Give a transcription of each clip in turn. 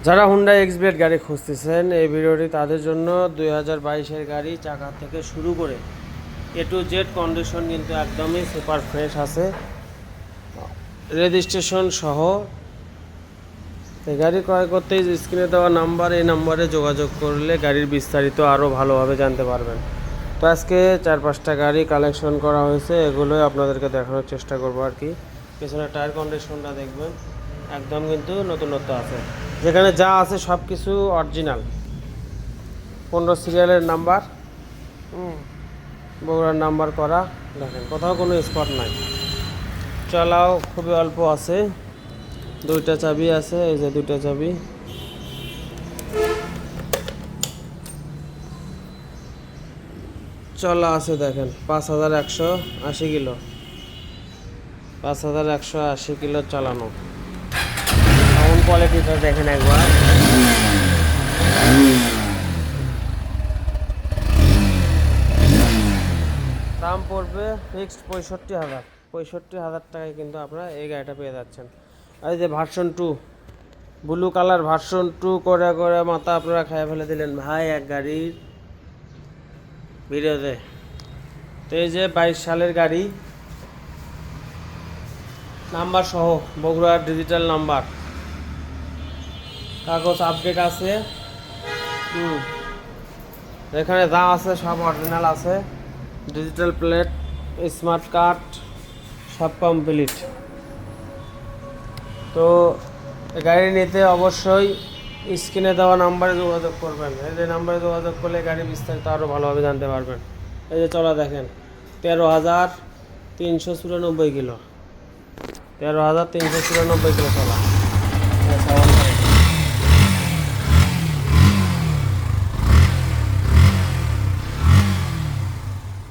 যারা Honda X-Blade গাড়ি খুঁজতেছেন এই ভিডিওটি তাদের জন্য 2022-এর গাড়ি চাকা থেকে শুরু করে এ টু জেড কন্ডিশন কিন্তু একদমই সুপার ফ্রেশ আছে, রেজিস্ট্রেশন সহ। এই গাড়ি ক্রয় করতে স্ক্রিনে দেওয়া নাম্বার, এই নাম্বারে যোগাযোগ করলে গাড়ির বিস্তারিত আরও ভালোভাবে জানতে পারবেন। তো আজকে 4-5টা গাড়ি কালেকশন করা হয়েছে, এগুলোই আপনাদেরকে দেখানোর চেষ্টা করবো আর কি। পেছনে টায়ার কন্ডিশনটা দেখবেন একদম কিন্তু নতুনত্ব আছে, যেখানে যা আছে সব কিছু অরিজিনাল। 15 সিরিয়ালের নাম্বার, বগুড়ার নাম্বার করা, দেখেন কোথাও কোনো স্পট নাই। চালাও খুবই অল্প আছে, 2টা চাবি আছে, এই যে 2টা চাবি। চলা আছে দেখেন 5180 কিলো, 5180 কিলো চালানো। সাউন্ড কোয়ালিটিটা দেখেন একবার। দাম পড়বে ফিক্সড 65,000 টাকায় কিন্তু আপনারা এই গাড়িটা পেয়ে যাচ্ছেন। আর এই যে ভার্সন 2 ব্লু কালার, ভার্সন 2 করে করে মাথা আপনারা খাইয়ে ফেলে দিলেন ভাই এক গাড়ির ভিডিওতে। তো এই যে 22 সালের গাড়ি, নাম্বার সহ, বগুড়ার ডিজিটাল নাম্বার, কাগজ আপডেট আছে, এখানে যা আছে সব অরিজিনাল আছে, ডিজিটাল প্লেট, স্মার্ট কার্ড সব কমপ্লিট। তো গাড়ি নিতে অবশ্যই স্ক্রিনে দেওয়া নাম্বারে যোগাযোগ করবেন। এই যে নাম্বারে যোগাযোগ করলে গাড়ি বিস্তারিত আরও ভালোভাবে জানতে পারবেন। এই যে চলা দেখেন 13,394 কিলো, 13,394 কিলো চলা।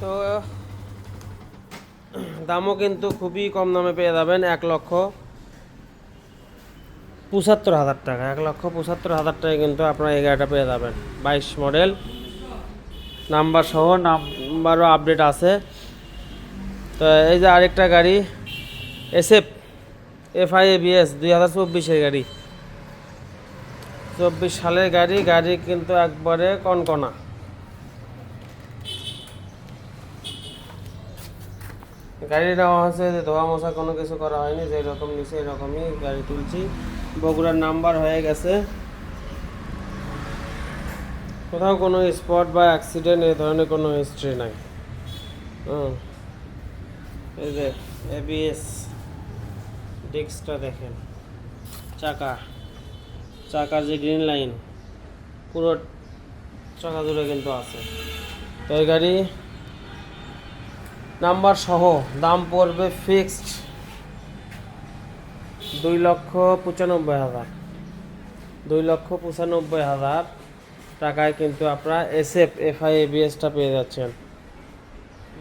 তো দামও কিন্তু খুবই কম দামে পেয়ে যাবেন, 1,75,000 টাকা, 1,75,000 টাকায় কিন্তু আপনারা এই গাড়িটা পেয়ে যাবেন। 22 মডেল, নাম্বার সহ, নাম্বারও আপডেট আছে। তো এই যে আরেকটা গাড়ি SF FI ABS 2024-এর গাড়ি, 24 সালের গাড়ি। গাড়ি কিন্তু একবারে কনকনা, গাড়ি নেওয়া হচ্ছে যে ধোয়া মশা কোনো কিছু করা হয়নি, যে রকম নিচে এরকমই গাড়ি তুলছি। বগুড়ার নাম্বার হয়ে গেছে, কোথাও কোনো স্পট বা অ্যাক্সিডেন্ট এই ধরনের কোনো হিস্ট্রি নাই। এই যে ABS ডিস্কটা দেখেন, চাকার যে গ্রিন লাইন পুরো চাকা জুড়ে কিন্তু আছে। তো এই গাড়ি নাম্বার সহ দাম পড়বে ফিক্সড 2,95,000, 2,95,000 টাকায় কিন্তু আপনারা SF FI ABSটা পেয়ে যাচ্ছেন।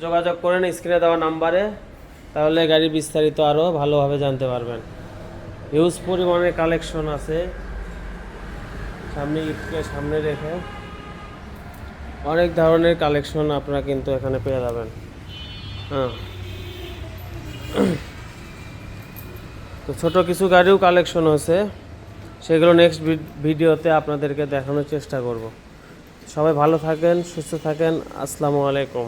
যোগাযোগ করেন স্ক্রিনে দেওয়া নাম্বারে, তাহলে গাড়ির বিস্তারিত আরও ভালোভাবে জানতে পারবেন। হিউজ পরিমাণের কালেকশন আছে, সামনে রেখে অনেক ধরনের কালেকশন আপনারা কিন্তু এখানে পেয়ে যাবেন। তো ছোট কিছু গাড়িও কালেকশন হয়েছে, সেগুলো নেক্সট ভিডিওতে আপনাদেরকে দেখানোর চেষ্টা করব। সবাই ভালো থাকেন, সুস্থ থাকেন। আসসালামু আলাইকুম।